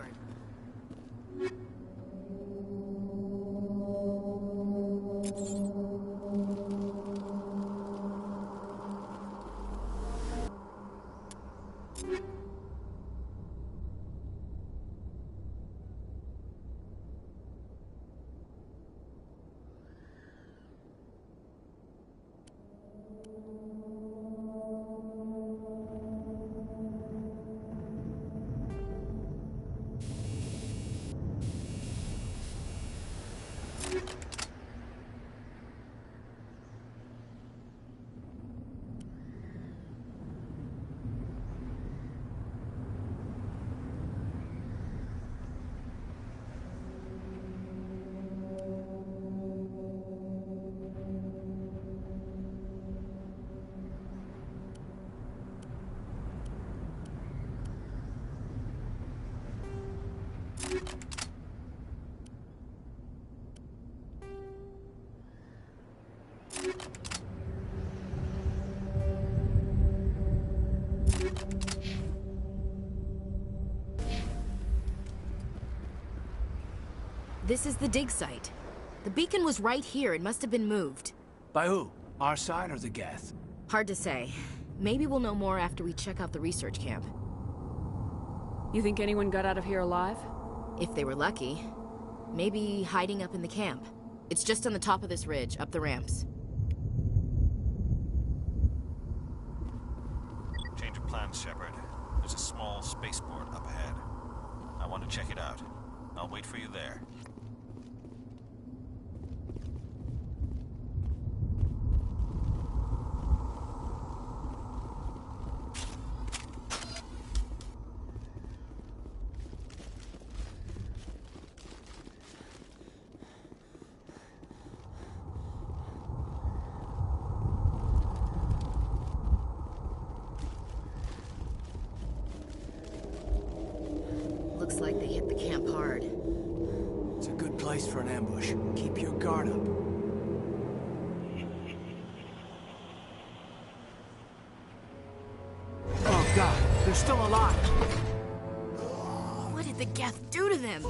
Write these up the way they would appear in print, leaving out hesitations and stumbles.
graveyard. This is the dig site. The beacon was right here. It must have been moved. By who? Our side or the Geth? Hard to say. Maybe we'll know more after we check out the research camp. You think anyone got out of here alive? If they were lucky. Maybe hiding up in the camp. It's just on the top of this ridge, up the ramps. Change of plans, Shepard. There's a small spaceport up ahead. I want to check it out. I'll wait for you there. Looks like they hit the camp hard. It's a good place for an ambush. Keep your guard up. Oh God, they're still alive! What did the Geth do to them?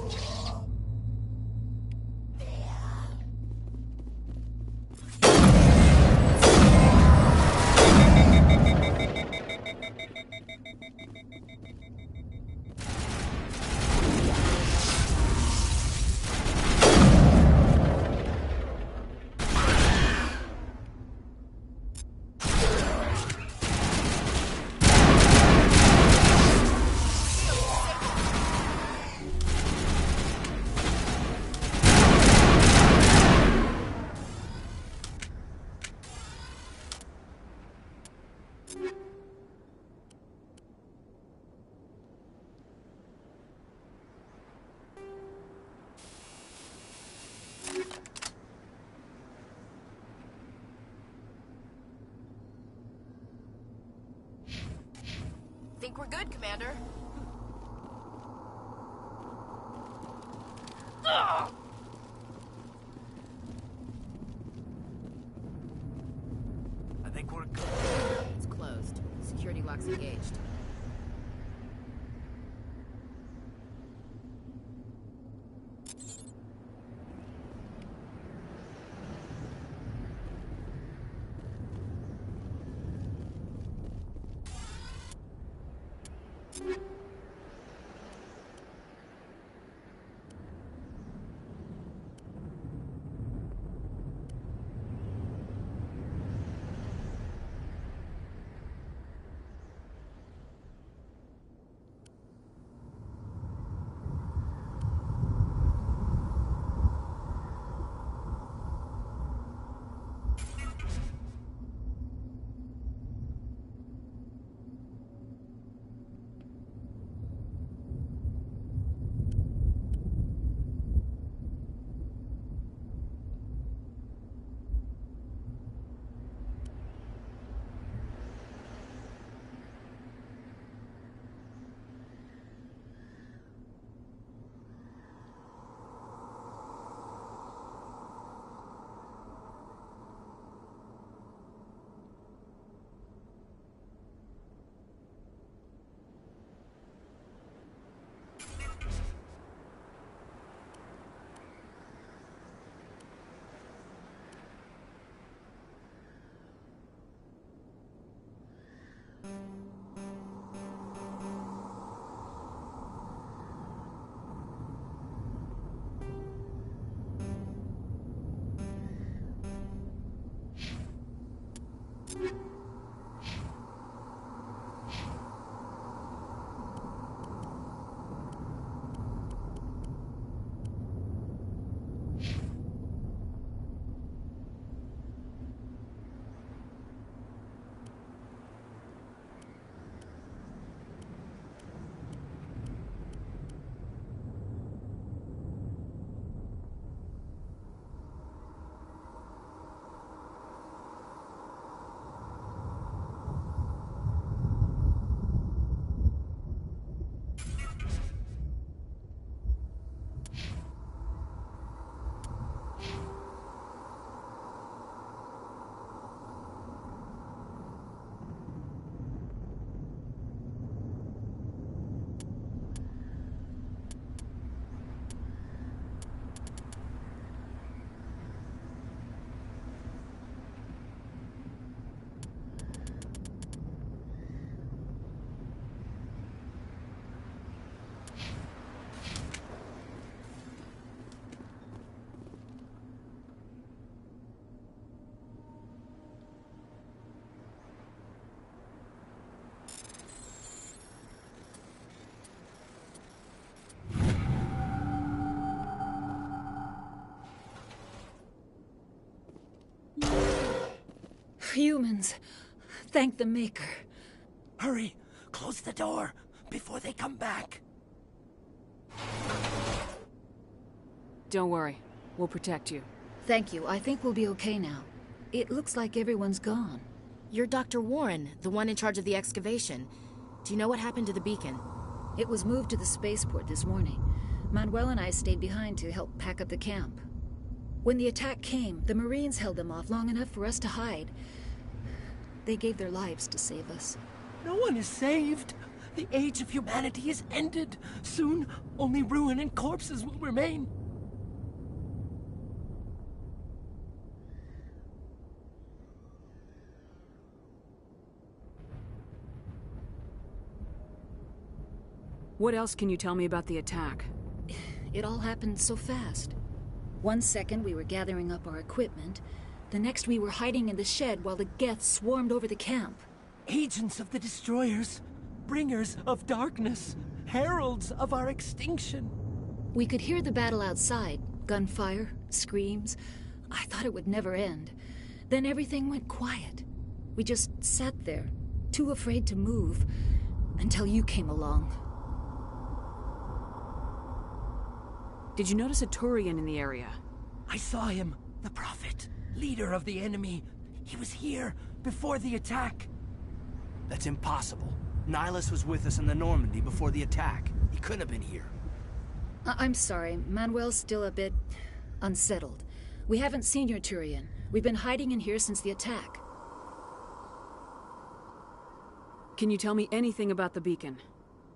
Think we're good, Commander. I think we're good. It's closed. Security lock's engaged. Humans. Thank the Maker. Hurry! Close the door before they come back. Don't worry. We'll protect you. Thank you. I think we'll be okay now. It looks like everyone's gone. You're Dr. Warren, the one in charge of the excavation. Do you know what happened to the beacon? It was moved to the spaceport this morning. Manuel and I stayed behind to help pack up the camp. When the attack came, the Marines held them off long enough for us to hide. They gave their lives to save us. No one is saved. The age of humanity is ended. Soon, only ruin and corpses will remain. What else can you tell me about the attack? It all happened so fast. One second we were gathering up our equipment. The next we were hiding in the shed while the Geth swarmed over the camp. Agents of the Destroyers. Bringers of darkness. Heralds of our extinction. We could hear the battle outside. Gunfire, screams. I thought it would never end. Then everything went quiet. We just sat there, too afraid to move, until you came along. Did you notice a Turian in the area? I saw him. The Prophet. Leader of the enemy. He was here before the attack. That's impossible. Nihilus was with us in the Normandy before the attack. He couldn't have been here. I'm sorry. Manuel's still a bit unsettled. We haven't seen your Turian. We've been hiding in here since the attack. Can you tell me anything about the beacon?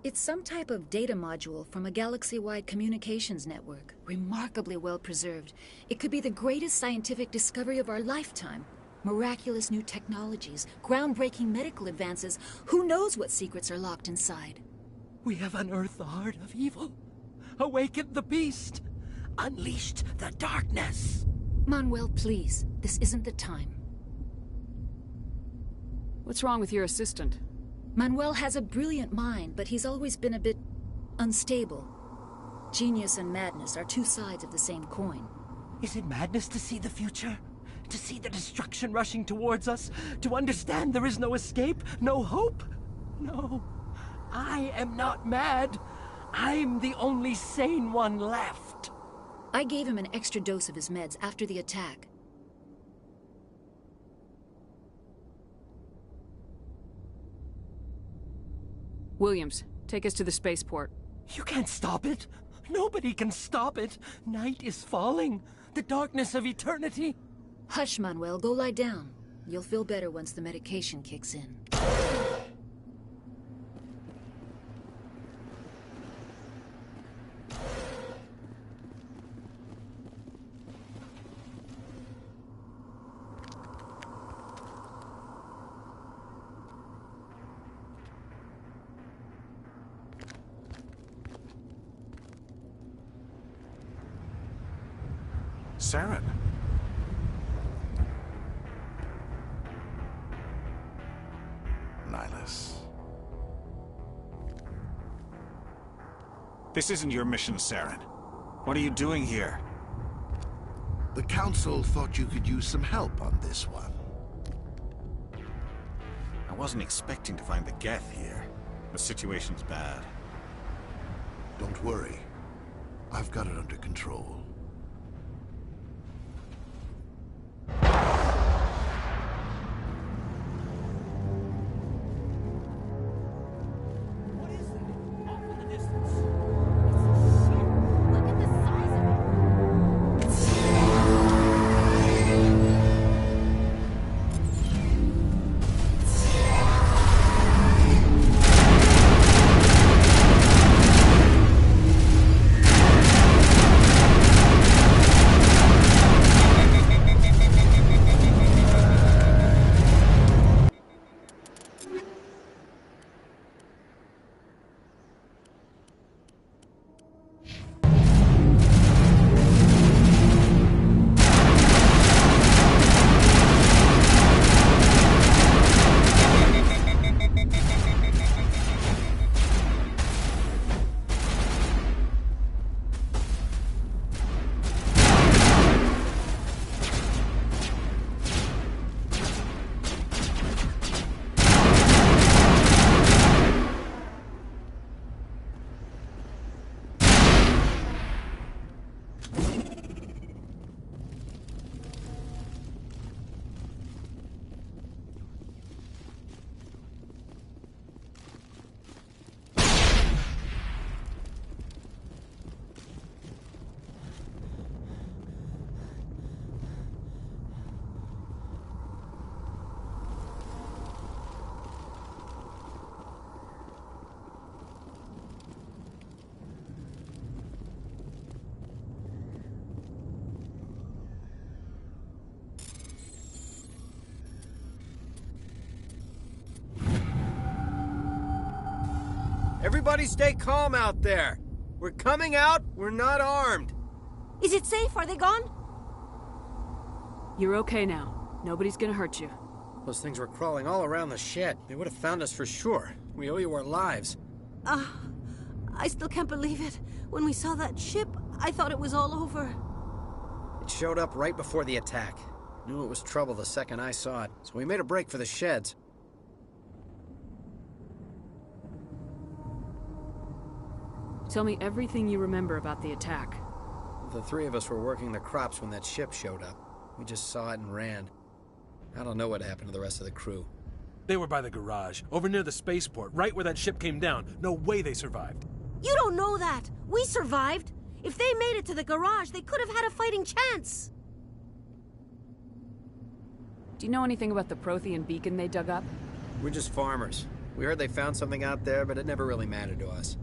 It's some type of data module from a galaxy-wide communications network. Remarkably well preserved. It could be the greatest scientific discovery of our lifetime. Miraculous new technologies, groundbreaking medical advances. Who knows what secrets are locked inside? We have unearthed the heart of evil. Awakened the beast. Unleashed the darkness. Manuel, please. This isn't the time. What's wrong with your assistant? Manuel has a brilliant mind, but he's always been a bit unstable. Genius and madness are two sides of the same coin. Is it madness to see the future? To see the destruction rushing towards us? To understand there is no escape? No hope? No. I am not mad. I'm the only sane one left. I gave him an extra dose of his meds after the attack. Williams, take us to the spaceport. You can't stop it. Nobody can stop it. Night is falling. The darkness of eternity. Hush, Manuel. Go lie down. You'll feel better once the medication kicks in. Saren. Nihilus. This isn't your mission, Saren. What are you doing here? The Council thought you could use some help on this one. I wasn't expecting to find the Geth here. The situation's bad. Don't worry. I've got it under control. Everybody stay calm out there. We're coming out, we're not armed. Is it safe? Are they gone? You're okay now. Nobody's gonna hurt you. Those things were crawling all around the shed. They would have found us for sure. We owe you our lives. I still can't believe it. When we saw that ship, I thought it was all over. It showed up right before the attack. Knew it was trouble the second I saw it, so we made a break for the sheds. Tell me everything you remember about the attack. The three of us were working the crops when that ship showed up. We just saw it and ran. I don't know what happened to the rest of the crew. They were by the garage, over near the spaceport, right where that ship came down. No way they survived. You don't know that. We survived. If they made it to the garage, they could have had a fighting chance. Do you know anything about the Prothean beacon they dug up? We're just farmers. We heard they found something out there, but it never really mattered to us.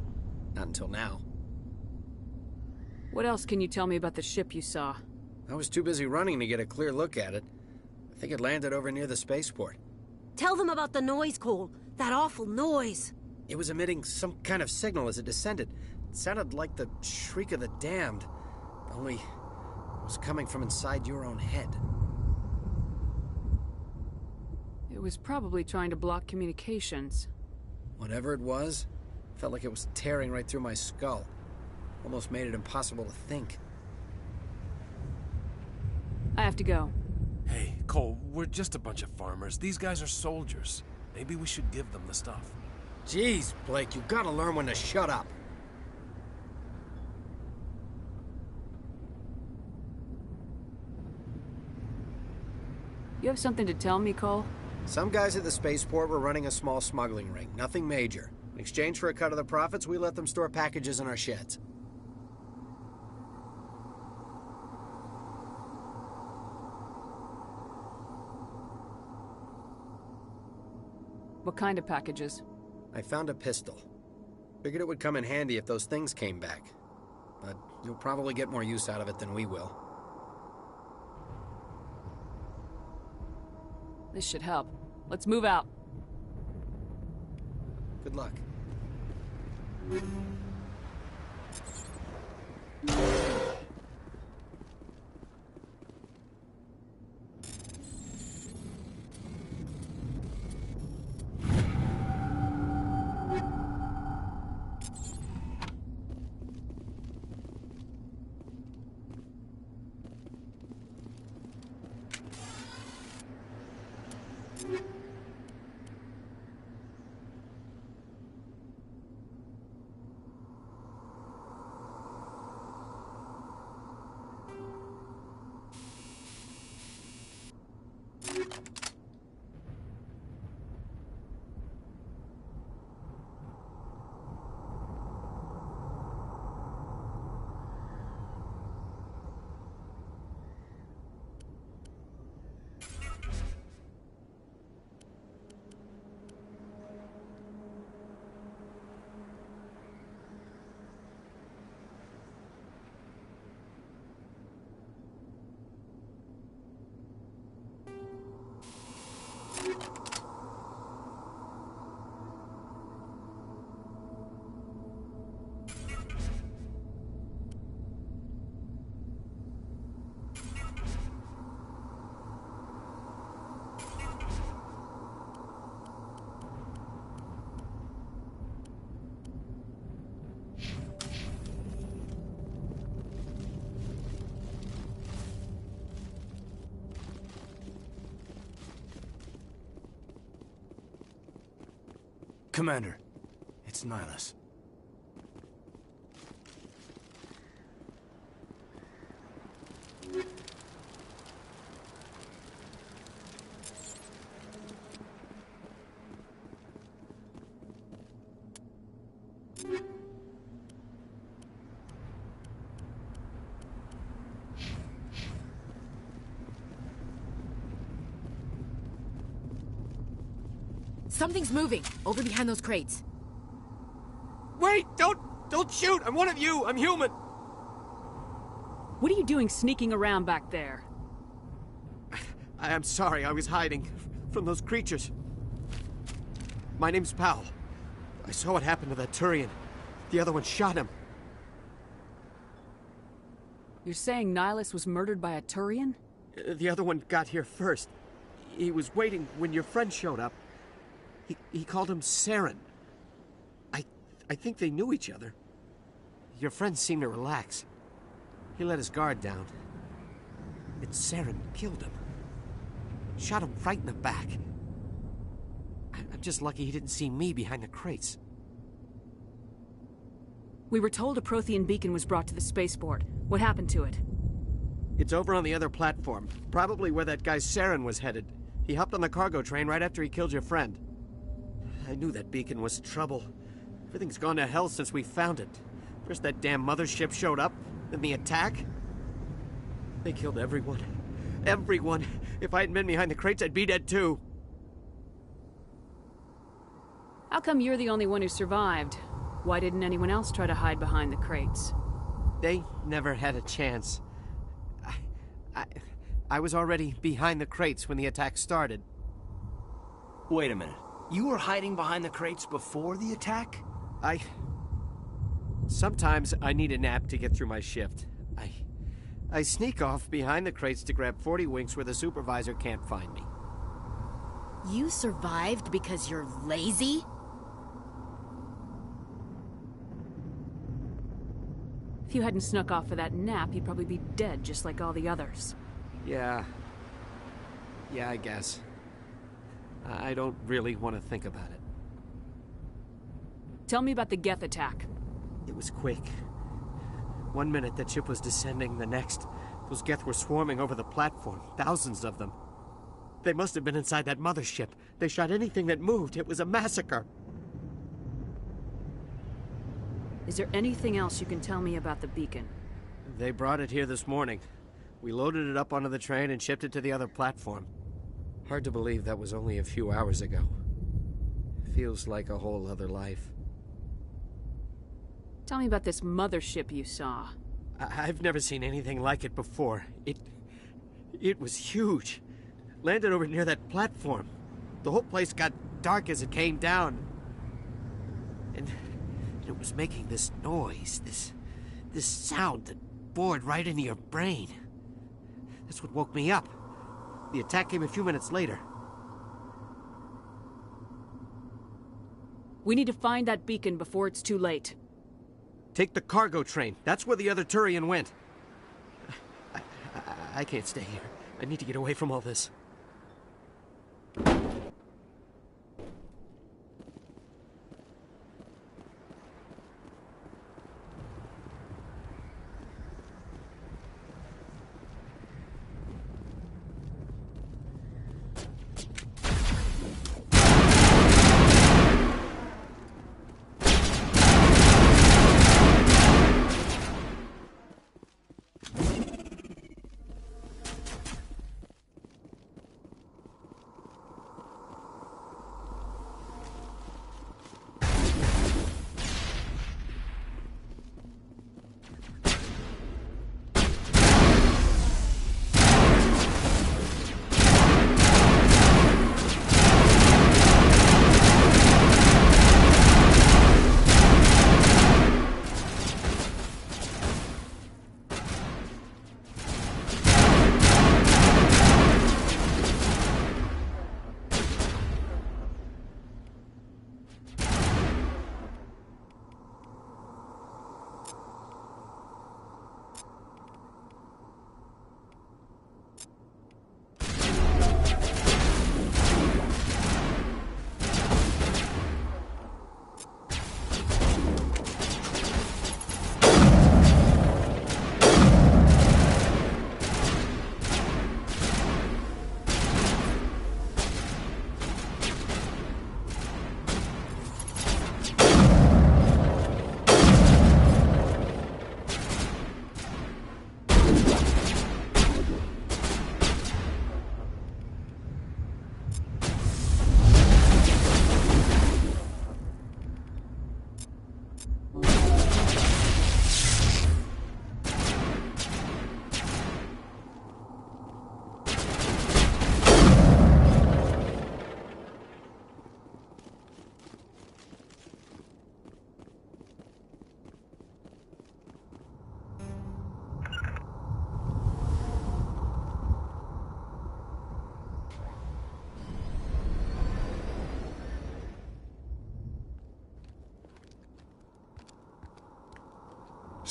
Not until now. What else can you tell me about the ship you saw? I was too busy running to get a clear look at it. I think it landed over near the spaceport. Tell them about the noise, Cole. That awful noise. It was emitting some kind of signal as it descended. It sounded like the shriek of the damned, only it was coming from inside your own head. It was probably trying to block communications. Whatever it was, felt like it was tearing right through my skull. Almost made it impossible to think. I have to go. Hey, Cole, we're just a bunch of farmers. These guys are soldiers. Maybe we should give them the stuff. Jeez, Blake, you gotta learn when to shut up. You have something to tell me, Cole? Some guys at the spaceport were running a small smuggling ring, nothing major. In exchange for a cut of the profits, we let them store packages in our sheds. What kind of packages? I found a pistol. Figured it would come in handy if those things came back. But you'll probably get more use out of it than we will. This should help. Let's move out. Good luck. Commander, it's Nihilus. Something's moving, over behind those crates. Wait! Don't shoot! I'm one of you! I'm human! What are you doing sneaking around back there? I'm sorry, I was hiding from those creatures. My name's Powell. I saw what happened to that Turian. The other one shot him. You're saying Nihilus was murdered by a Turian? The other one got here first. He was waiting when your friend showed up. He called him Saren. I think they knew each other. Your friend seemed to relax. He let his guard down. It's Saren killed him. Shot him right in the back. I'm just lucky he didn't see me behind the crates. We were told a Prothean beacon was brought to the spaceport. What happened to it? It's over on the other platform. Probably where that guy Saren was headed. He hopped on the cargo train right after he killed your friend. I knew that beacon was trouble. Everything's gone to hell since we found it. First that damn mothership showed up, then the attack. They killed everyone. Everyone. If I hadn't been behind the crates, I'd be dead too. How come you're the only one who survived? Why didn't anyone else try to hide behind the crates? They never had a chance. I was already behind the crates when the attack started. Wait a minute. You were hiding behind the crates before the attack? Sometimes I need a nap to get through my shift. I sneak off behind the crates to grab 40 winks where the supervisor can't find me. You survived because you're lazy? If you hadn't snuck off for that nap, you'd probably be dead just like all the others. Yeah, I guess. I don't really want to think about it. Tell me about the Geth attack. It was quick. 1 minute that ship was descending, the next, those Geth were swarming over the platform. Thousands of them. They must have been inside that mothership. They shot anything that moved. It was a massacre. Is there anything else you can tell me about the beacon? They brought it here this morning. We loaded it up onto the train and shipped it to the other platform. Hard to believe that was only a few hours ago. Feels like a whole other life. Tell me about this mothership you saw. I've never seen anything like it before. It was huge. Landed over near that platform. The whole place got dark as it came down. And it was making this noise, this sound that bored right into your brain. That's what woke me up. The attack came a few minutes later. We need to find that beacon before it's too late. Take the cargo train. That's where the other Turian went. I can't stay here. I need to get away from all this.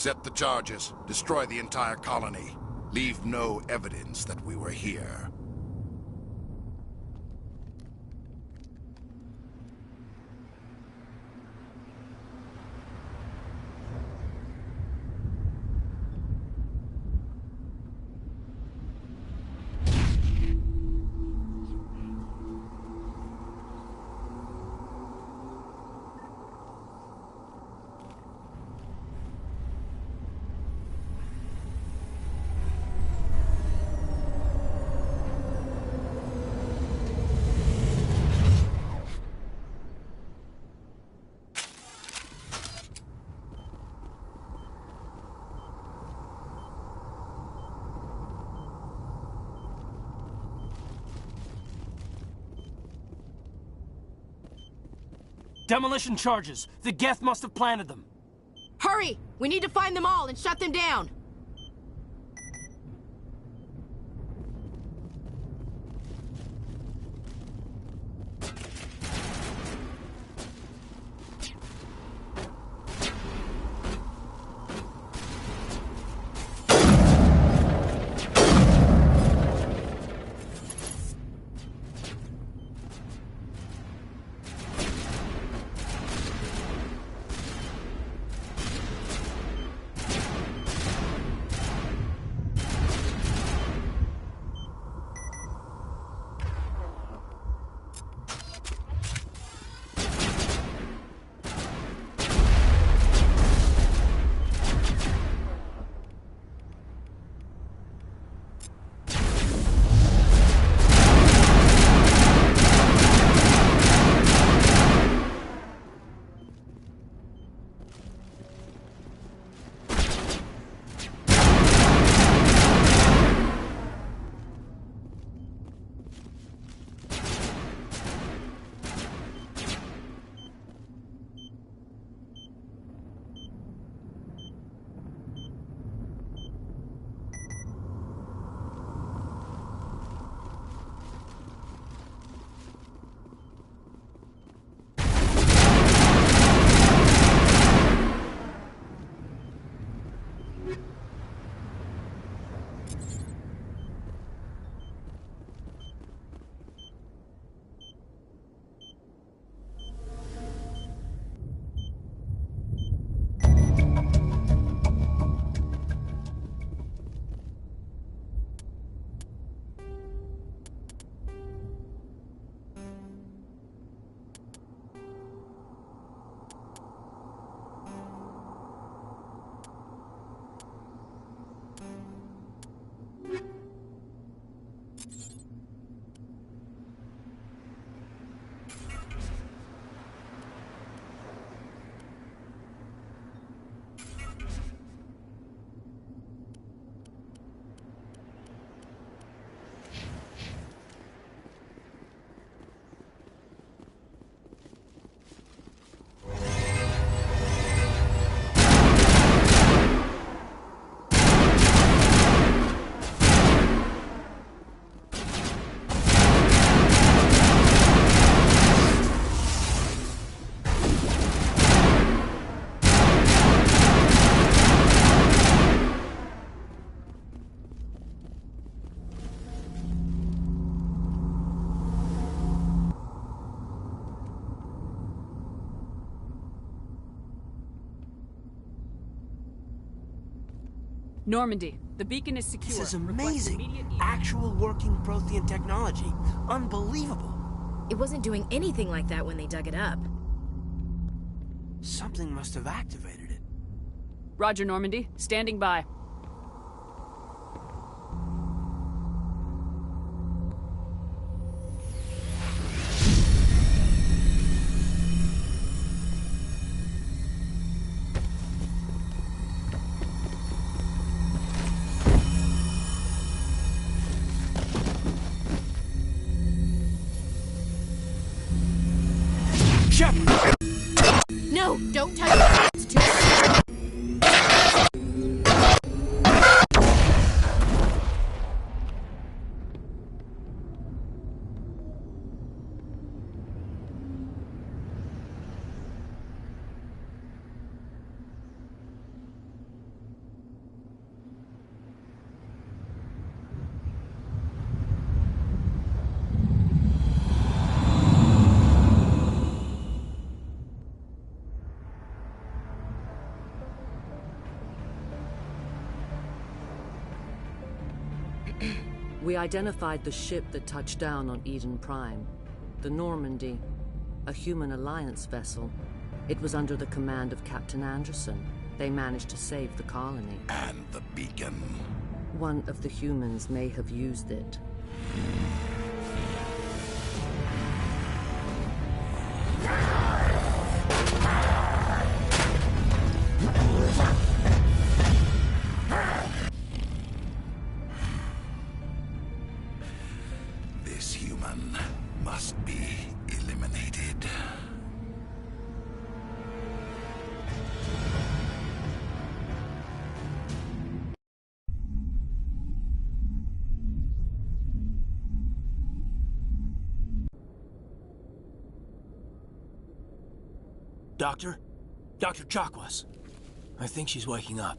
Set the charges. Destroy the entire colony. Leave no evidence that we were here. Demolition charges. The Geth must have planted them. Hurry! We need to find them all and shut them down! Normandy, the beacon is secure. This is Request amazing. immediate- Actual working Prothean technology. Unbelievable. It wasn't doing anything like that when they dug it up. Something must have activated it. Roger, Normandy. Standing by. No, don't touch it. It's too... We identified the ship that touched down on Eden Prime. The Normandy. A human alliance vessel. It was under the command of Captain Anderson. They managed to save the colony. And the beacon. One of the humans may have used it. This human must be eliminated. Doctor? Dr. Chakwas. I think she's waking up.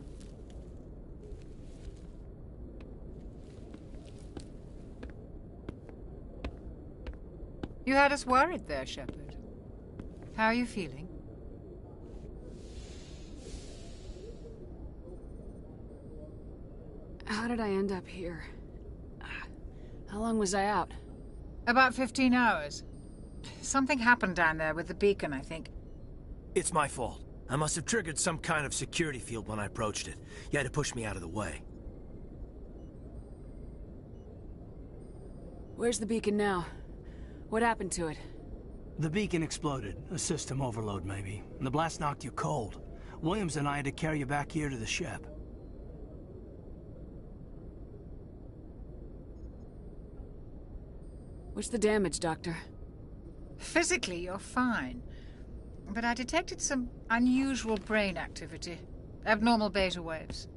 You had us worried there, Shepard. How are you feeling? How did I end up here? How long was I out? About 15 hours. Something happened down there with the beacon, I think. It's my fault. I must have triggered some kind of security field when I approached it. You had to push me out of the way. Where's the beacon now? What happened to it? The beacon exploded. A system overload, maybe. And the blast knocked you cold. Williams and I had to carry you back here to the ship. What's the damage, Doctor? Physically, you're fine. But I detected some unusual brain activity. Abnormal beta waves.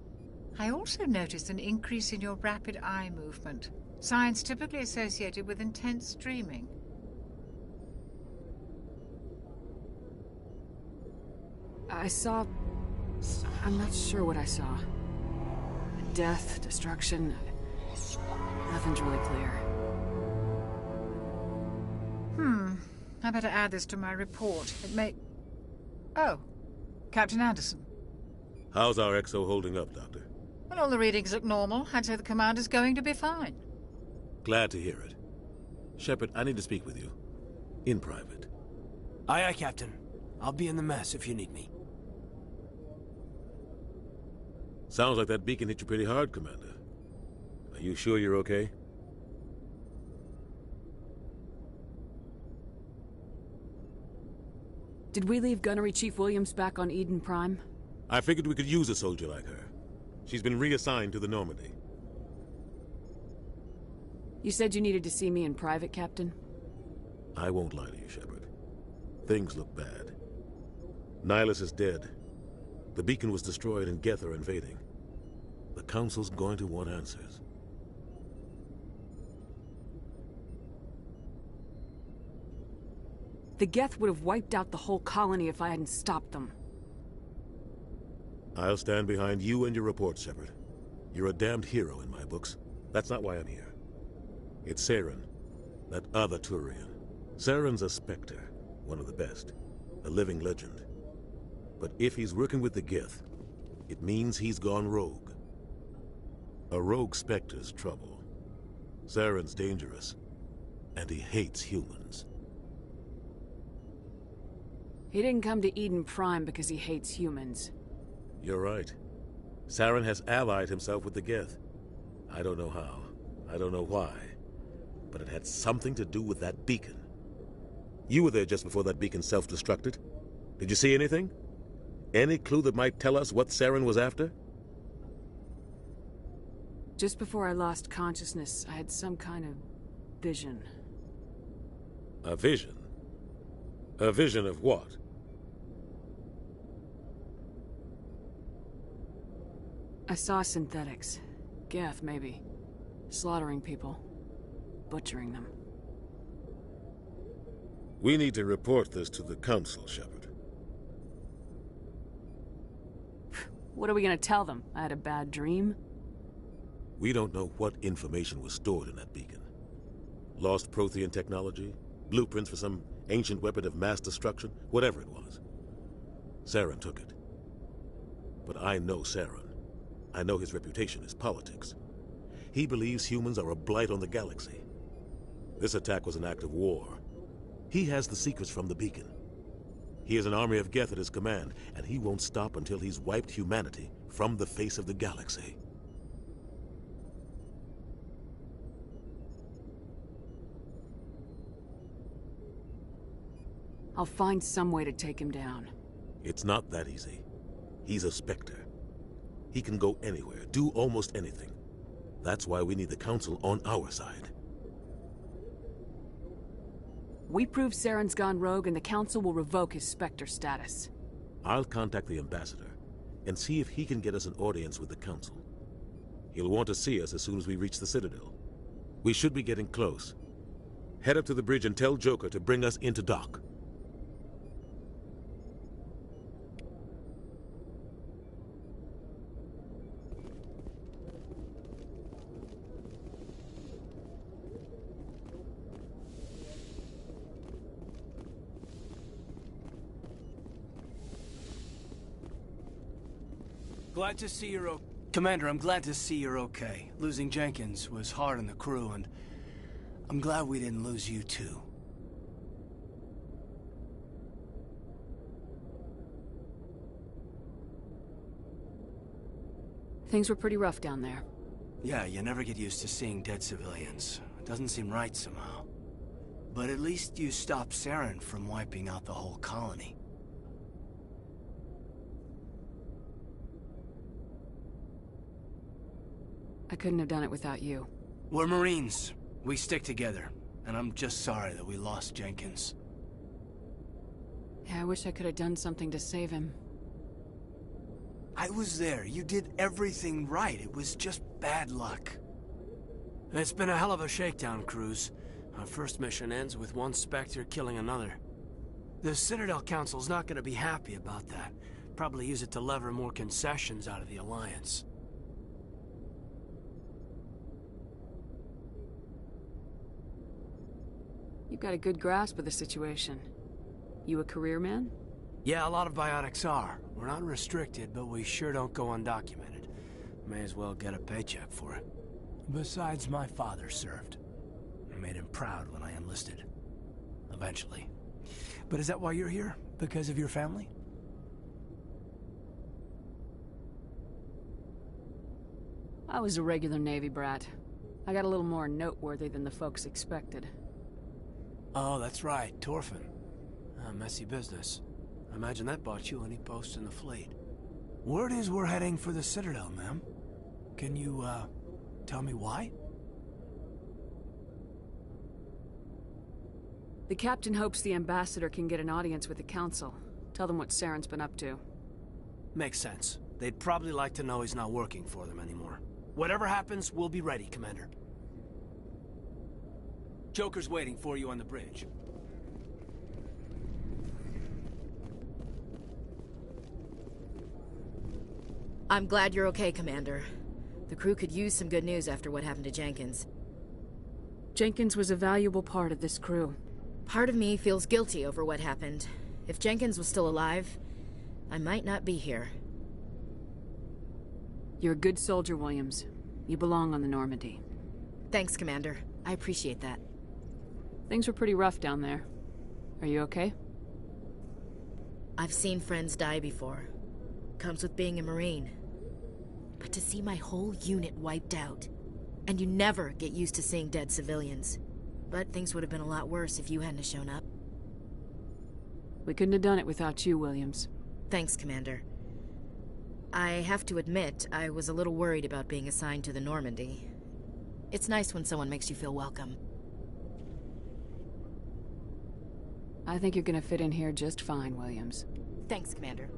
I also noticed an increase in your rapid eye movement. Signs typically associated with intense dreaming. I'm not sure what I saw. Death, destruction... Nothing's really clear. I better add this to my report. It may... Oh, Captain Anderson. How's our XO holding up, Doctor? Well, all the readings look normal. I'd say the commander's going to be fine. Glad to hear it. Shepard, I need to speak with you. In private. Aye, aye, Captain. I'll be in the mess if you need me. Sounds like that beacon hit you pretty hard, Commander. Are you sure you're okay? Did we leave Gunnery Chief Williams back on Eden Prime? I figured we could use a soldier like her. She's been reassigned to the Normandy. You said you needed to see me in private, Captain? I won't lie to you, Shepard. Things look bad. Nihilus is dead. The beacon was destroyed and Geth are invading. The Council's going to want answers. The Geth would have wiped out the whole colony if I hadn't stopped them. I'll stand behind you and your report, Shepard. You're a damned hero in my books. That's not why I'm here. It's Saren, that other Turian. Saren's a Spectre, one of the best, a living legend. But if he's working with the Geth, it means he's gone rogue. A rogue Spectre's trouble. Saren's dangerous, and he hates humans. He didn't come to Eden Prime because he hates humans. You're right. Saren has allied himself with the Geth. I don't know how. I don't know why. But it had something to do with that beacon. You were there just before that beacon self-destructed. Did you see anything? Any clue that might tell us what Saren was after? Just before I lost consciousness, I had some kind of vision. A vision? A vision of what? I saw synthetics. Geth, maybe. Slaughtering people. Butchering them. We need to report this to the Council, Shepard. What are we gonna tell them? I had a bad dream? We don't know what information was stored in that beacon. Lost Prothean technology? Blueprints for some ancient weapon of mass destruction? Whatever it was. Saren took it. But I know Saren. I know his reputation is politics. He believes humans are a blight on the galaxy. This attack was an act of war. He has the secrets from the beacon. He has an army of Geth at his command, and he won't stop until he's wiped humanity from the face of the galaxy. I'll find some way to take him down. It's not that easy. He's a Spectre. He can go anywhere, do almost anything. That's why we need the Council on our side. We prove Saren's gone rogue and the Council will revoke his Spectre status. I'll contact the Ambassador and see if he can get us an audience with the Council. He'll want to see us as soon as we reach the Citadel. We should be getting close. Head up to the bridge and tell Joker to bring us into dock. Glad to see you're Commander, I'm glad to see you're okay. Losing Jenkins was hard on the crew, and I'm glad we didn't lose you too. Things were pretty rough down there. Yeah, you never get used to seeing dead civilians. It doesn't seem right somehow. But at least you stopped Saren from wiping out the whole colony. I couldn't have done it without you. We're Marines. We stick together. And I'm just sorry that we lost Jenkins. Yeah, I wish I could have done something to save him. I was there. You did everything right. It was just bad luck. It's been a hell of a shakedown, Cruz. Our first mission ends with one Spectre killing another. The Citadel Council's not gonna be happy about that. Probably use it to lever more concessions out of the Alliance. You've got a good grasp of the situation. You a career man? Yeah, a lot of biotics are. We're not restricted, but we sure don't go undocumented. May as well get a paycheck for it. Besides, my father served. I made him proud when I enlisted. Eventually. But is that why you're here? Because of your family? I was a regular Navy brat. I got a little more noteworthy than the folks expected. Oh, that's right, Torfin. A messy business. I imagine that bought you any post in the fleet. Word is we're heading for the Citadel, ma'am. Can you, tell me why? The captain hopes the Ambassador can get an audience with the Council. Tell them what Saren's been up to. Makes sense. They'd probably like to know he's not working for them anymore. Whatever happens, we'll be ready, Commander. Joker's waiting for you on the bridge. I'm glad you're okay, Commander. The crew could use some good news after what happened to Jenkins. Jenkins was a valuable part of this crew. Part of me feels guilty over what happened. If Jenkins was still alive, I might not be here. You're a good soldier, Williams. You belong on the Normandy. Thanks, Commander. I appreciate that. Things were pretty rough down there. Are you okay? I've seen friends die before. Comes with being a Marine. But to see my whole unit wiped out, and you never get used to seeing dead civilians. But things would have been a lot worse if you hadn't shown up. We couldn't have done it without you, Williams. Thanks, Commander. I have to admit, I was a little worried about being assigned to the Normandy. It's nice when someone makes you feel welcome. I think you're gonna fit in here just fine, Williams. Thanks, Commander.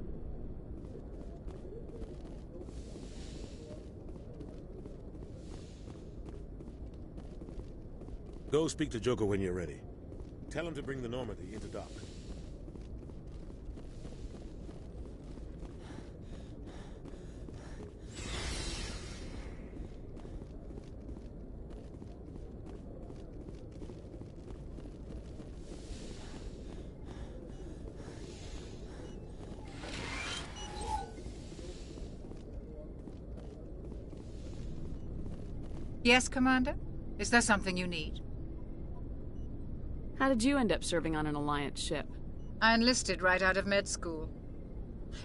Go speak to Joker when you're ready. Tell him to bring the Normandy into dock. Yes, Commander? Is there something you need? How did you end up serving on an Alliance ship? I enlisted right out of med school.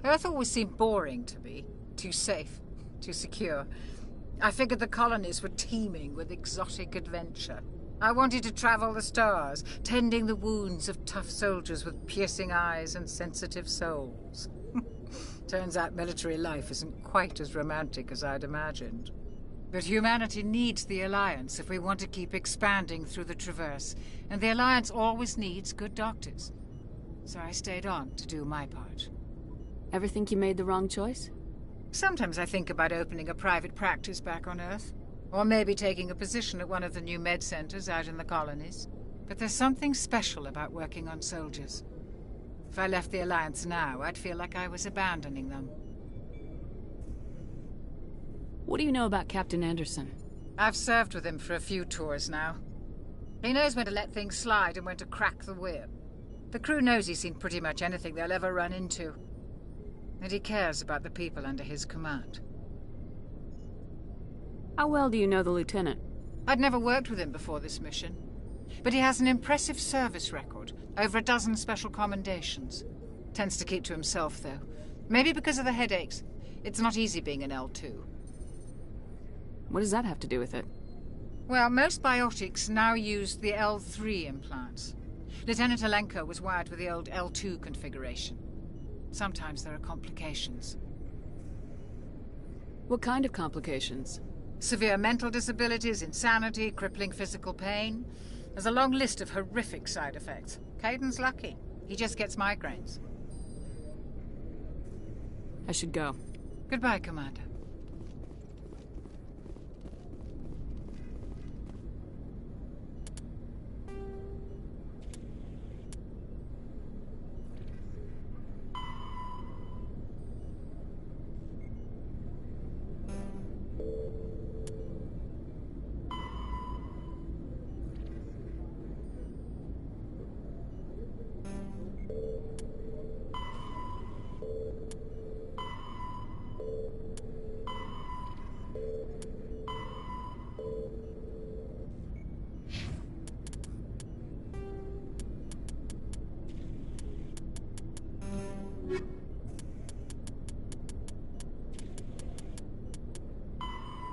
Earth always seemed boring to me. Too safe, too secure. I figured the colonies were teeming with exotic adventure. I wanted to travel the stars, tending the wounds of tough soldiers with piercing eyes and sensitive souls. Turns out military life isn't quite as romantic as I'd imagined. But humanity needs the Alliance if we want to keep expanding through the Traverse, and the Alliance always needs good doctors. So I stayed on to do my part. Ever think you made the wrong choice? Sometimes I think about opening a private practice back on Earth. Or maybe taking a position at one of the new med centers out in the colonies. But there's something special about working on soldiers. If I left the Alliance now, I'd feel like I was abandoning them. What do you know about Captain Anderson? I've served with him for a few tours now. He knows when to let things slide and when to crack the whip. The crew knows he's seen pretty much anything they'll ever run into. And he cares about the people under his command. How well do you know the Lieutenant? I'd never worked with him before this mission. But he has an impressive service record, over a dozen special commendations. Tends to keep to himself, though. Maybe because of the headaches. It's not easy being an L2. What does that have to do with it? Well, most biotics now use the L3 implants. Lieutenant Alenko was wired with the old L2 configuration. Sometimes there are complications. What kind of complications? Severe mental disabilities, insanity, crippling physical pain. There's a long list of horrific side effects. Kaiden's lucky. He just gets migraines. I should go. Goodbye, Commander.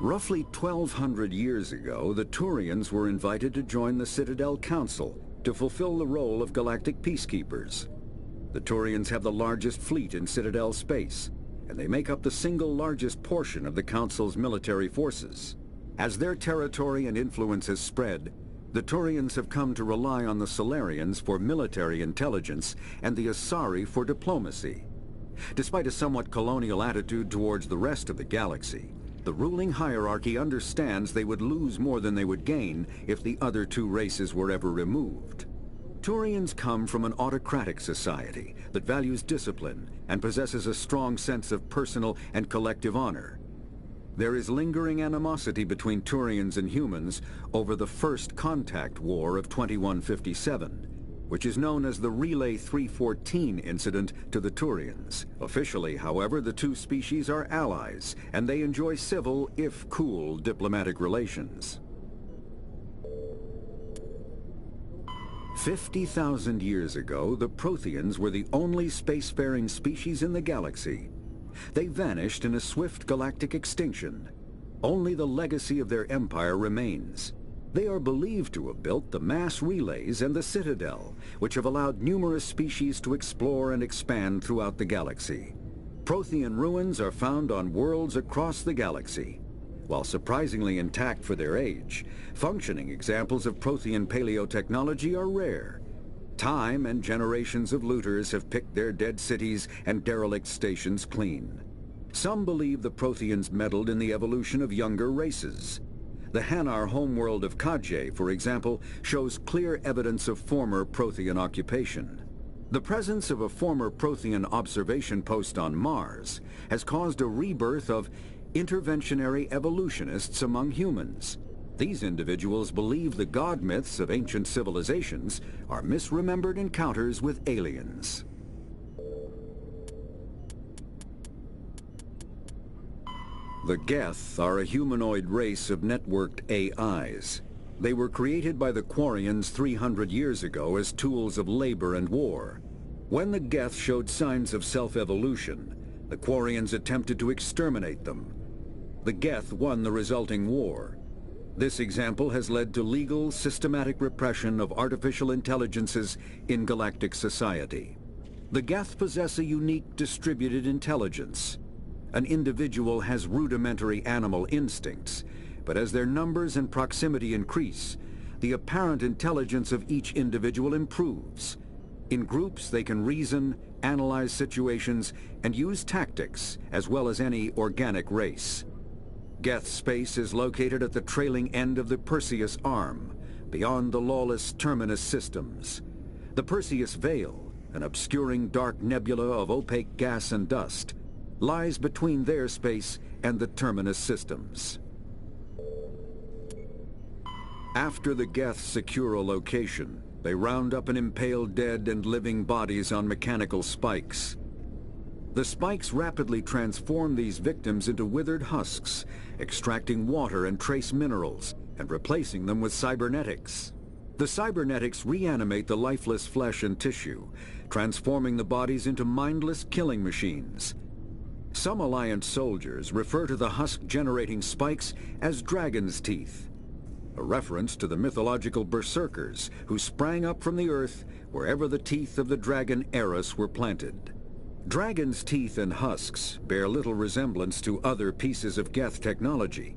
Roughly 1,200 years ago, the Turians were invited to join the Citadel Council to fulfill the role of galactic peacekeepers. The Turians have the largest fleet in Citadel space, and they make up the single largest portion of the Council's military forces. As their territory and influence has spread, the Turians have come to rely on the Salarians for military intelligence and the Asari for diplomacy. Despite a somewhat colonial attitude towards the rest of the galaxy, the ruling hierarchy understands they would lose more than they would gain if the other two races were ever removed. Turians come from an autocratic society that values discipline and possesses a strong sense of personal and collective honor. There is lingering animosity between Turians and humans over the First Contact War of 2157, which is known as the Relay 314 incident to the Turians. Officially, however, the two species are allies, and they enjoy civil, if cool, diplomatic relations. 50,000 years ago, the Protheans were the only spacefaring species in the galaxy. They vanished in a swift galactic extinction. Only the legacy of their empire remains. They are believed to have built the mass relays and the Citadel, which have allowed numerous species to explore and expand throughout the galaxy. Prothean ruins are found on worlds across the galaxy. While surprisingly intact for their age, functioning examples of Prothean paleotechnology are rare. Time and generations of looters have picked their dead cities and derelict stations clean. Some believe the Protheans meddled in the evolution of younger races. The Hanar homeworld of Kaje, for example, shows clear evidence of former Prothean occupation. The presence of a former Prothean observation post on Mars has caused a rebirth of interventionary evolutionists among humans. These individuals believe the god myths of ancient civilizations are misremembered encounters with aliens. The Geth are a humanoid race of networked AIs. They were created by the Quarians 300 years ago as tools of labor and war. When the Geth showed signs of self-evolution, the Quarians attempted to exterminate them. The Geth won the resulting war. This example has led to legal, systematic repression of artificial intelligences in galactic society. The Geth possess a unique distributed intelligence. An individual has rudimentary animal instincts, but as their numbers and proximity increase, the apparent intelligence of each individual improves. In groups, they can reason, analyze situations, and use tactics, as well as any organic race. Geth space is located at the trailing end of the Perseus Arm, beyond the lawless Terminus systems. The Perseus Veil, an obscuring dark nebula of opaque gas and dust, lies between their space and the Terminus systems. After the Geth secure a location, they round up and impale dead and living bodies on mechanical spikes. The spikes rapidly transform these victims into withered husks, extracting water and trace minerals, and replacing them with cybernetics. The cybernetics reanimate the lifeless flesh and tissue, transforming the bodies into mindless killing machines. Some Alliance soldiers refer to the husk-generating spikes as dragon's teeth, a reference to the mythological berserkers who sprang up from the earth wherever the teeth of the dragon Eris were planted. Dragon's teeth and husks bear little resemblance to other pieces of Geth technology.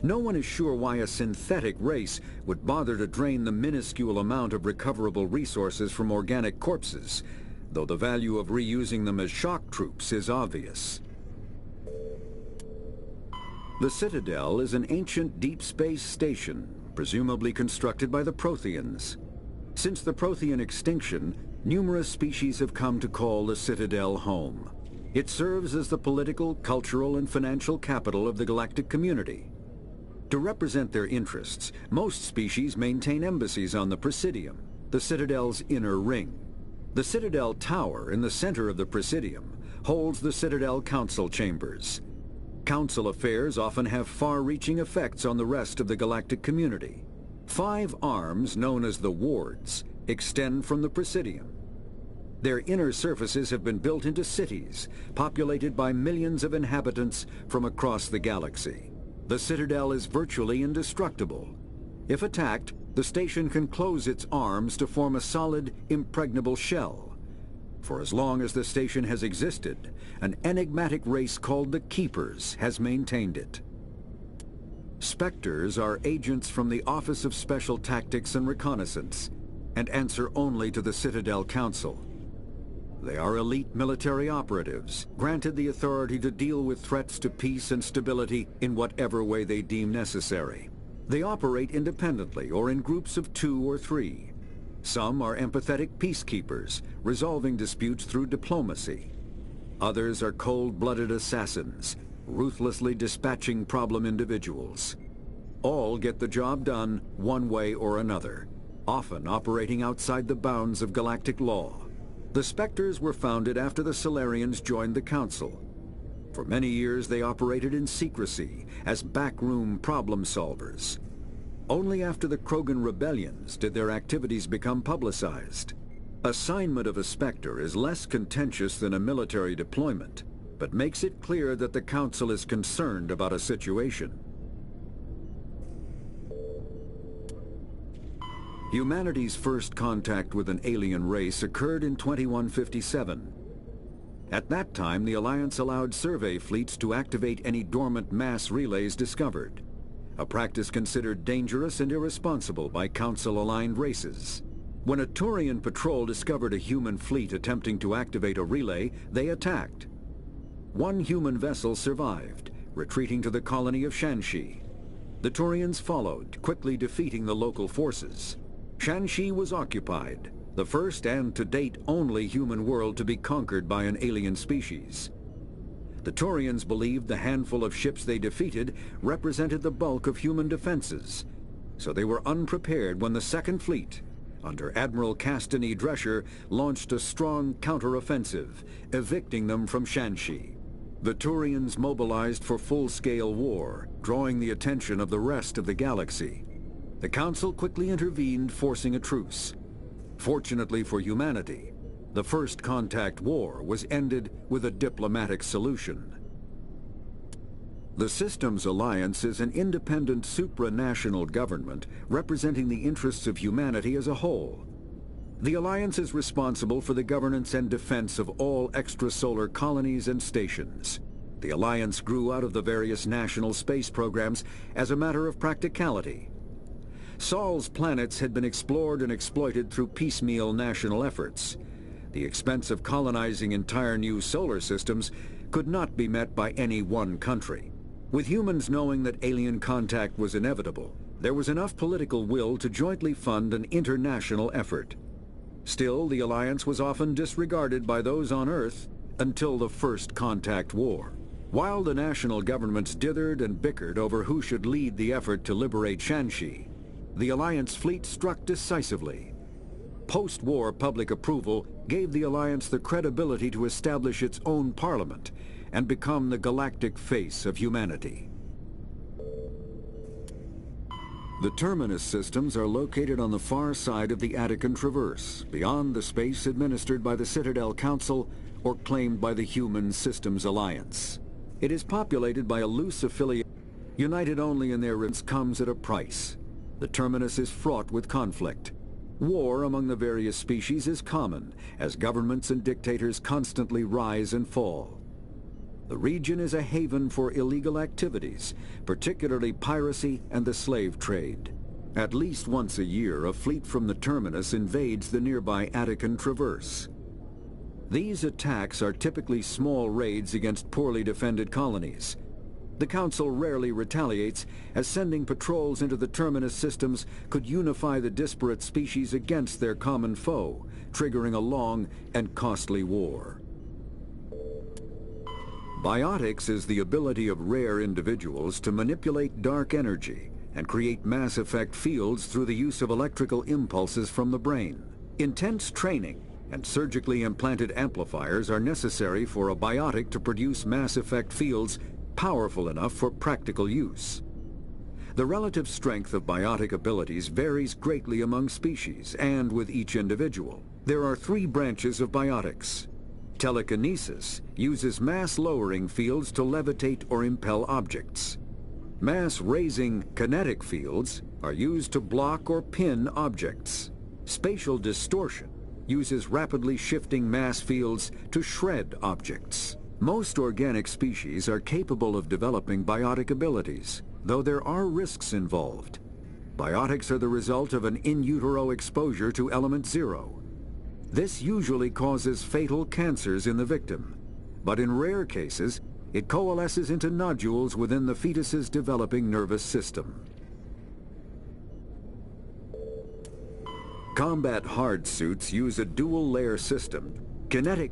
No one is sure why a synthetic race would bother to drain the minuscule amount of recoverable resources from organic corpses, though the value of reusing them as shock troops is obvious. The Citadel is an ancient deep space station, presumably constructed by the Protheans. Since the Prothean extinction, numerous species have come to call the Citadel home. It serves as the political, cultural, and financial capital of the galactic community. To represent their interests, most species maintain embassies on the Presidium, the Citadel's inner ring. The Citadel Tower in the center of the Presidium holds the Citadel Council chambers. Council affairs often have far-reaching effects on the rest of the galactic community. 5 arms, known as the Wards, extend from the Presidium. Their inner surfaces have been built into cities, populated by millions of inhabitants from across the galaxy. The Citadel is virtually indestructible. If attacked, the station can close its arms to form a solid, impregnable shell. For as long as the station has existed, an enigmatic race called the Keepers has maintained it. Spectres are agents from the Office of Special Tactics and Reconnaissance, and answer only to the Citadel Council. They are elite military operatives, granted the authority to deal with threats to peace and stability in whatever way they deem necessary. They operate independently or in groups of 2 or 3. Some are empathetic peacekeepers, resolving disputes through diplomacy. Others are cold-blooded assassins, ruthlessly dispatching problem individuals. All get the job done one way or another, often operating outside the bounds of galactic law. The Spectres were founded after the Solarians joined the Council. For many years they operated in secrecy as backroom problem solvers. Only after the Krogan rebellions did their activities become publicized. Assignment of a Spectre is less contentious than a military deployment, but makes it clear that the Council is concerned about a situation. Humanity's first contact with an alien race occurred in 2157. At that time, the Alliance allowed survey fleets to activate any dormant mass relays discovered, a practice considered dangerous and irresponsible by Council-aligned races. When a Turian patrol discovered a human fleet attempting to activate a relay, they attacked. One human vessel survived, retreating to the colony of Shanxi. The Turians followed, quickly defeating the local forces. Shanxi was occupied, the first and to date only human world to be conquered by an alien species. The Turians believed the handful of ships they defeated represented the bulk of human defenses, so they were unprepared when the Second Fleet, under Admiral Castany Drescher, launched a strong counteroffensive, evicting them from Shanxi. The Turians mobilized for full-scale war, drawing the attention of the rest of the galaxy. The Council quickly intervened, forcing a truce. Fortunately for humanity, the First Contact War was ended with a diplomatic solution. The Systems Alliance is an independent supranational government representing the interests of humanity as a whole. The Alliance is responsible for the governance and defense of all extrasolar colonies and stations. The Alliance grew out of the various national space programs as a matter of practicality. Sol's planets had been explored and exploited through piecemeal national efforts. The expense of colonizing entire new solar systems could not be met by any one country. With humans knowing that alien contact was inevitable, there was enough political will to jointly fund an international effort. Still, the Alliance was often disregarded by those on Earth until the First Contact War. While the national governments dithered and bickered over who should lead the effort to liberate Shanxi, the Alliance fleet struck decisively. Post-war public approval gave the Alliance the credibility to establish its own parliament and become the galactic face of humanity. The Terminus systems are located on the far side of the Attican Traverse, beyond the space administered by the Citadel Council or claimed by the Human Systems Alliance. It is populated by a loose affiliate, united only in their rights, comes at a price. The Terminus is fraught with conflict. War among the various species is common, as governments and dictators constantly rise and fall. The region is a haven for illegal activities, particularly piracy and the slave trade. At least once a year, a fleet from the Terminus invades the nearby Attican Traverse. These attacks are typically small raids against poorly defended colonies. The Council rarely retaliates, as sending patrols into the Terminus systems could unify the disparate species against their common foe, triggering a long and costly war. Biotics is the ability of rare individuals to manipulate dark energy and create mass effect fields through the use of electrical impulses from the brain. Intense training and surgically implanted amplifiers are necessary for a biotic to produce mass effect fields powerful enough for practical use. The relative strength of biotic abilities varies greatly among species and with each individual. There are 3 branches of biotics. Telekinesis uses mass-lowering fields to levitate or impel objects. Mass-raising kinetic fields are used to block or pin objects. Spatial distortion uses rapidly shifting mass fields to shred objects. Most organic species are capable of developing biotic abilities, though there are risks involved. Biotics are the result of an in utero exposure to element 0. This usually causes fatal cancers in the victim, but in rare cases, it coalesces into nodules within the fetus's developing nervous system. Combat hard suits use a dual-layer system, kinetic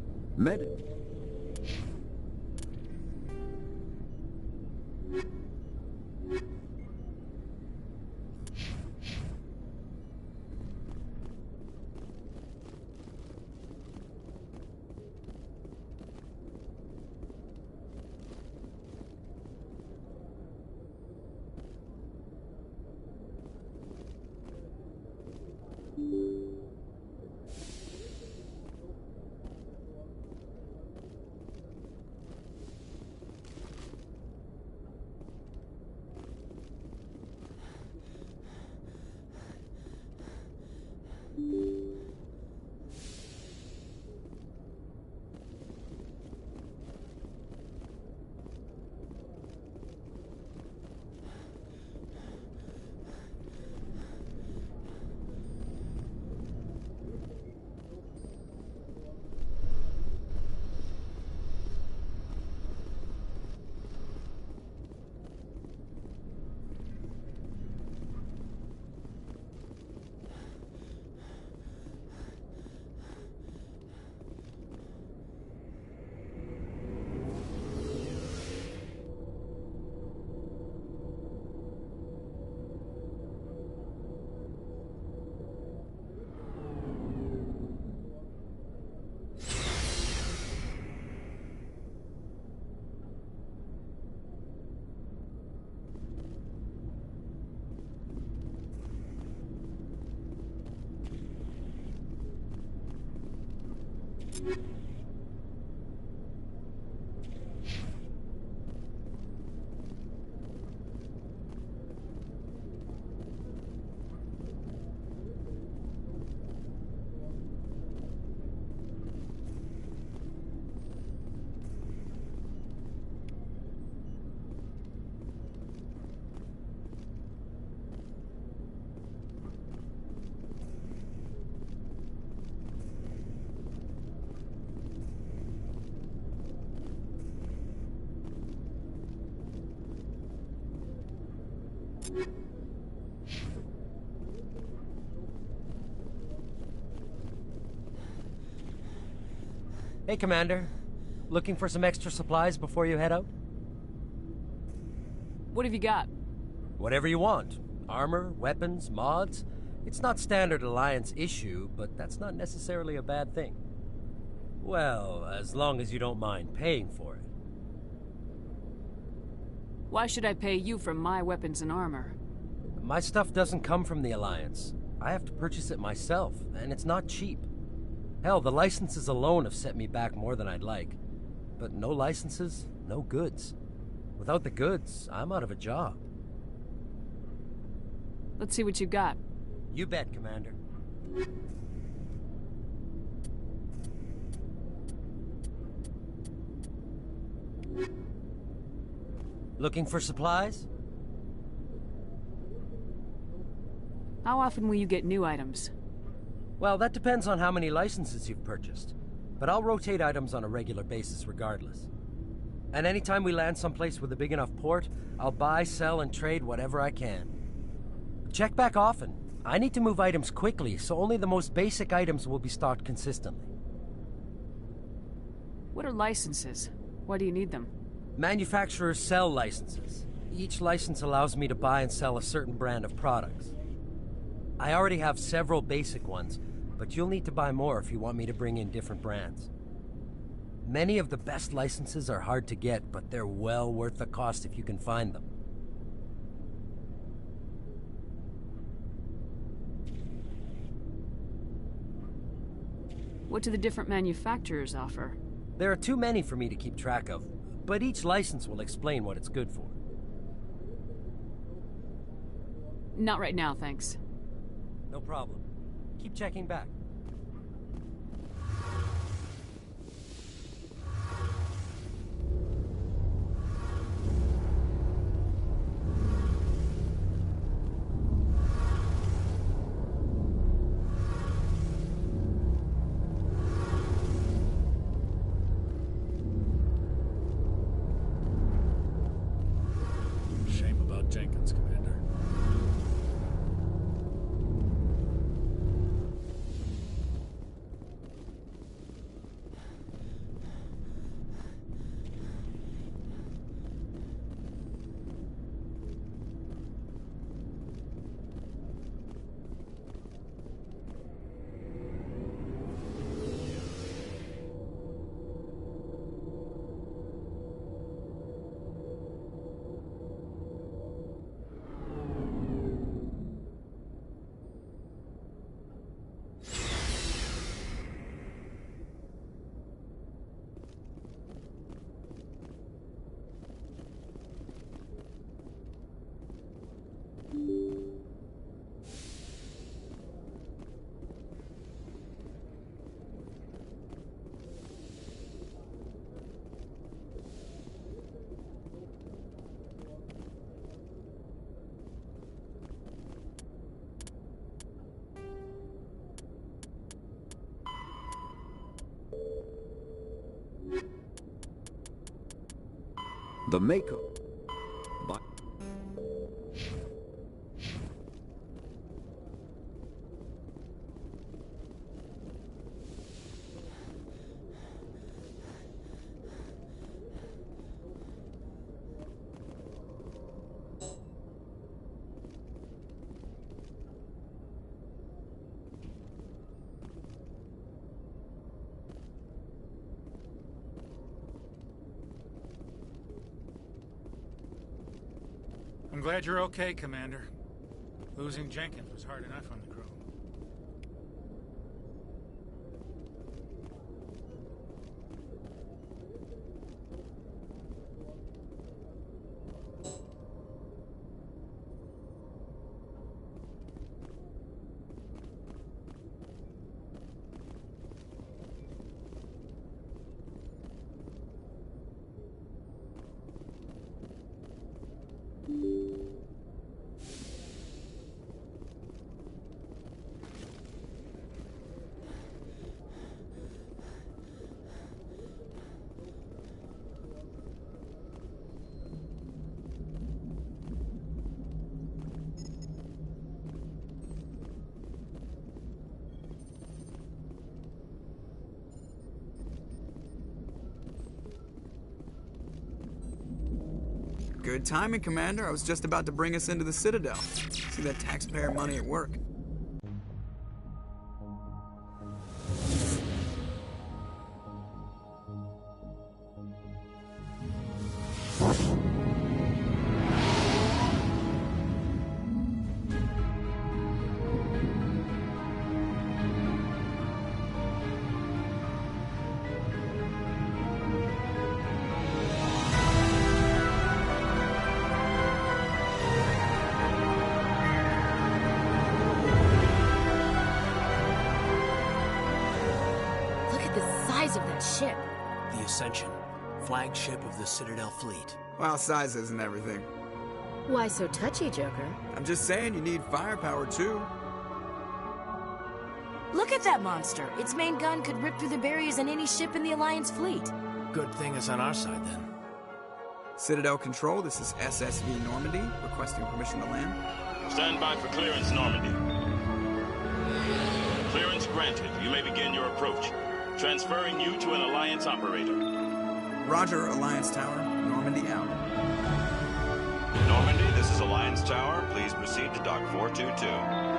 Hey, Commander. Looking for some extra supplies before you head out? What have you got? Whatever you want. Armor, weapons, mods. It's not standard Alliance issue, but that's not necessarily a bad thing. Well, as long as you don't mind paying for it. Why should I pay you for my weapons and armor? My stuff doesn't come from the Alliance. I have to purchase it myself, and it's not cheap. Hell, the licenses alone have set me back more than I'd like. But no licenses, no goods. Without the goods, I'm out of a job. Let's see what you got. You bet, Commander. Looking for supplies? How often will you get new items? Well, that depends on how many licenses you've purchased. But I'll rotate items on a regular basis regardless. And anytime we land someplace with a big enough port, I'll buy, sell, and trade whatever I can. Check back often. I need to move items quickly, so only the most basic items will be stocked consistently. What are licenses? Why do you need them? Manufacturers sell licenses. Each license allows me to buy and sell a certain brand of products. I already have several basic ones, but you'll need to buy more if you want me to bring in different brands. Many of the best licenses are hard to get, but they're well worth the cost if you can find them. What do the different manufacturers offer? There are too many for me to keep track of, but each license will explain what it's good for. Not right now, thanks. No problem. Keep checking back. Shame about Jenkins, Commander. The Mako. I'm glad you're okay, Commander. Losing Jenkins was hard enough on the crew. Good timing, Commander. I was just about to bring us into the Citadel. See that taxpayer money at work. Of that ship. The Ascension, flagship of the Citadel fleet. Well, size isn't everything. Why so touchy, Joker? I'm just saying you need firepower, too. Look at that monster. Its main gun could rip through the barriers in any ship in the Alliance fleet. Good thing it's on our side, then. Citadel Control, this is SSV Normandy, requesting permission to land. Stand by for clearance, Normandy. Clearance granted. You may begin your approach. Transferring you to an Alliance operator. Roger, Alliance Tower. Normandy out. Normandy, this is Alliance Tower. Please proceed to Dock 422.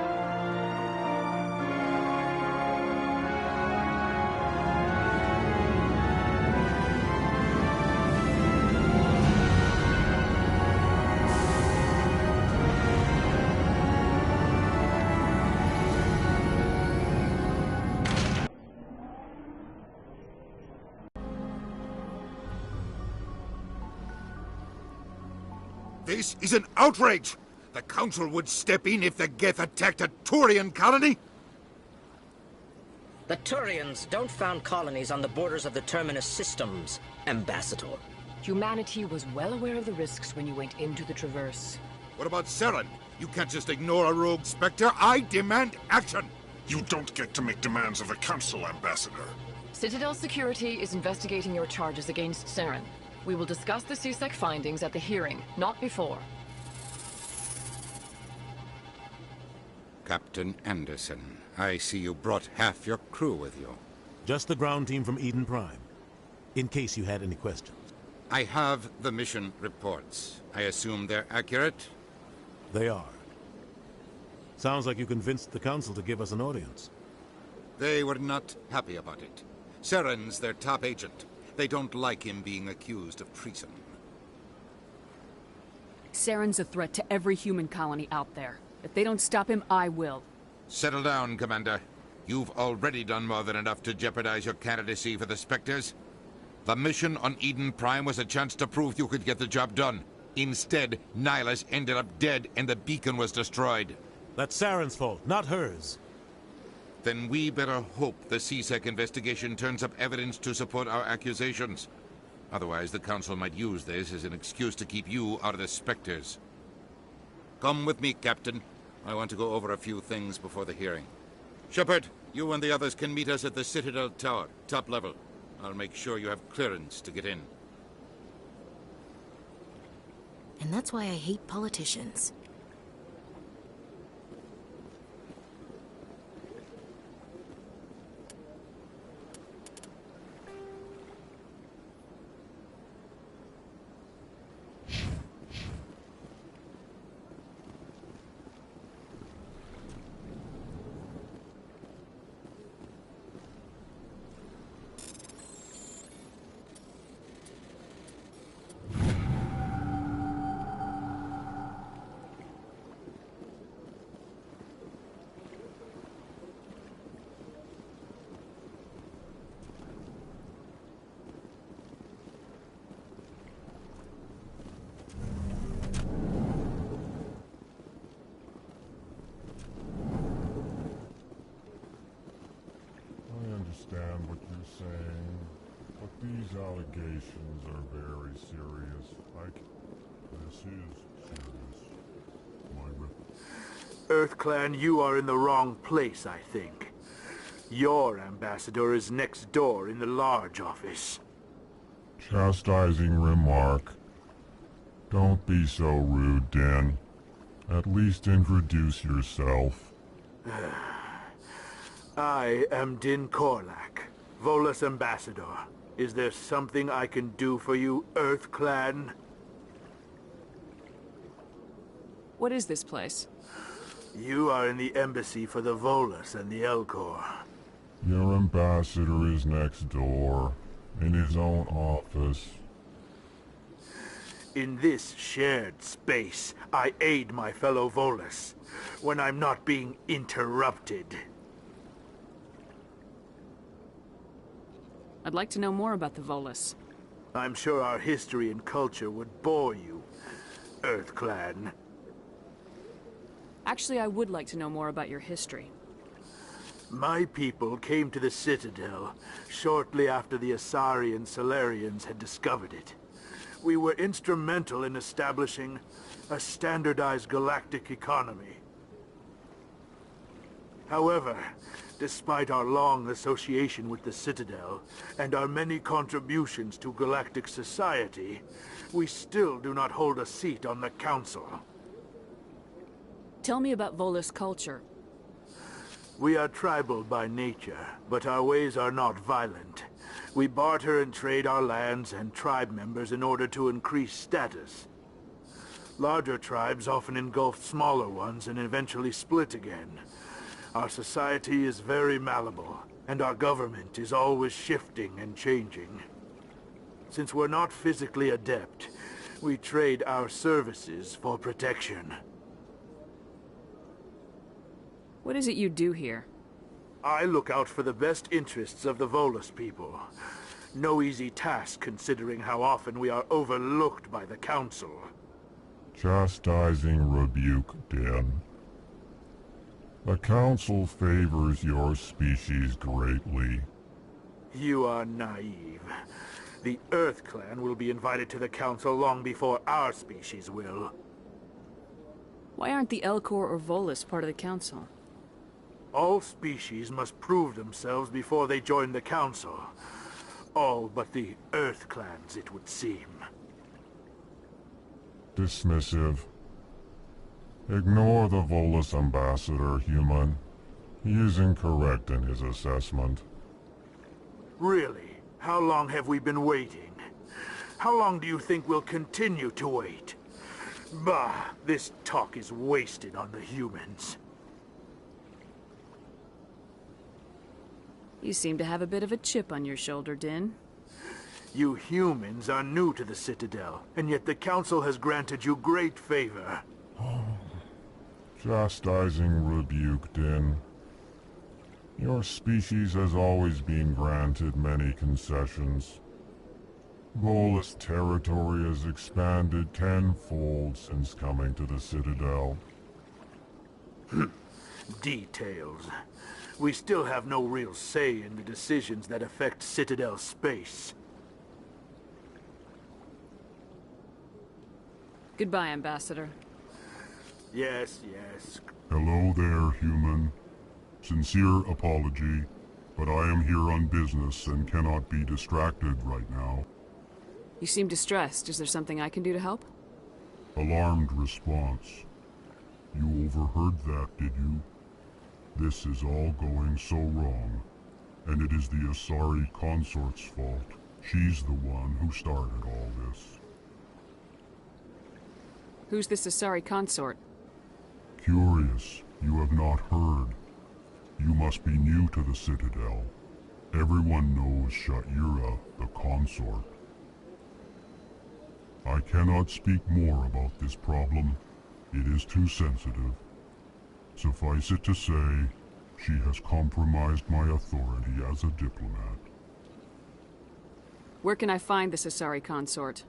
This is an outrage! The Council would step in if the Geth attacked a Turian colony? The Turians don't found colonies on the borders of the Terminus systems, Ambassador. Humanity was well aware of the risks when you went into the Traverse. What about Saren? You can't just ignore a rogue Spectre. I demand action! You don't get to make demands of the Council, Ambassador. Citadel Security is investigating your charges against Saren. We will discuss the CSEC findings at the hearing, not before. Captain Anderson, I see you brought half your crew with you. Just the ground team from Eden Prime, in case you had any questions. I have the mission reports. I assume they're accurate? They are. Sounds like you convinced the Council to give us an audience. They were not happy about it. Saren's their top agent. They don't like him being accused of treason. Saren's a threat to every human colony out there. If they don't stop him, I will. Settle down, Commander. You've already done more than enough to jeopardize your candidacy for the Spectres. The mission on Eden Prime was a chance to prove you could get the job done. Instead, Nihilus ended up dead and the beacon was destroyed. That's Saren's fault, not hers. Then we better hope the CSEC investigation turns up evidence to support our accusations. Otherwise, the Council might use this as an excuse to keep you out of the Spectres. Come with me, Captain. I want to go over a few things before the hearing. Shepard, you and the others can meet us at the Citadel Tower, top level. I'll make sure you have clearance to get in. And that's why I hate politicians. Understand what you're saying, but these allegations are very serious. This is serious. EarthClan, you are in the wrong place, I think. Your ambassador is next door in the large office. Chastising remark. Don't be so rude, Din. At least introduce yourself. I am Din Korlak, Volus ambassador. Is there something I can do for you, EarthClan? What is this place? You are in the embassy for the Volus and the Elcor. Your ambassador is next door, in his own office. In this shared space, I aid my fellow Volus when I'm not being interrupted. I'd like to know more about the Volus. I'm sure our history and culture would bore you, EarthClan. Actually, I would like to know more about your history. My people came to the Citadel shortly after the Asari and Salarians had discovered it. We were instrumental in establishing a standardized galactic economy. However, despite our long association with the Citadel and our many contributions to galactic society, we still do not hold a seat on the Council. Tell me about Volus culture. We are tribal by nature, but our ways are not violent. We barter and trade our lands and tribe members in order to increase status. Larger tribes often engulf smaller ones and eventually split again. Our society is very malleable, and our government is always shifting and changing. Since we're not physically adept, we trade our services for protection. What is it you do here? I look out for the best interests of the Volus people. No easy task considering how often we are overlooked by the Council. Chastising rebuke, Din. The Council favors your species greatly. You are naive. The EarthClan will be invited to the Council long before our species will. Why aren't the Elcor or Volus part of the Council? All species must prove themselves before they join the Council. All but the EarthClans, it would seem. Dismissive. Ignore the Volus ambassador, human. He is incorrect in his assessment. Really? How long have we been waiting? How long do you think we'll continue to wait? Bah, this talk is wasted on the humans. You seem to have a bit of a chip on your shoulder, Din. You humans are new to the Citadel, and yet the Council has granted you great favor. Chastising rebuke, Din. Your species has always been granted many concessions. Volus territory has expanded tenfold since coming to the Citadel. Details. We still have no real say in the decisions that affect Citadel space. Goodbye, Ambassador. Yes, yes. Hello there, human. Sincere apology, but I am here on business and cannot be distracted right now. You seem distressed. Is there something I can do to help? Alarmed response. You overheard that, did you? This is all going so wrong, and it is the Asari consort's fault. She's the one who started all this. Who's this Asari consort? Curious, you have not heard. You must be new to the Citadel. Everyone knows Sha'ira, the consort. I cannot speak more about this problem. It is too sensitive. Suffice it to say, she has compromised my authority as a diplomat. Where can I find this Asari consort?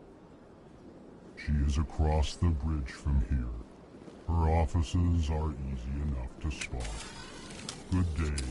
She is across the bridge from here. Her offices are easy enough to spot. Good day.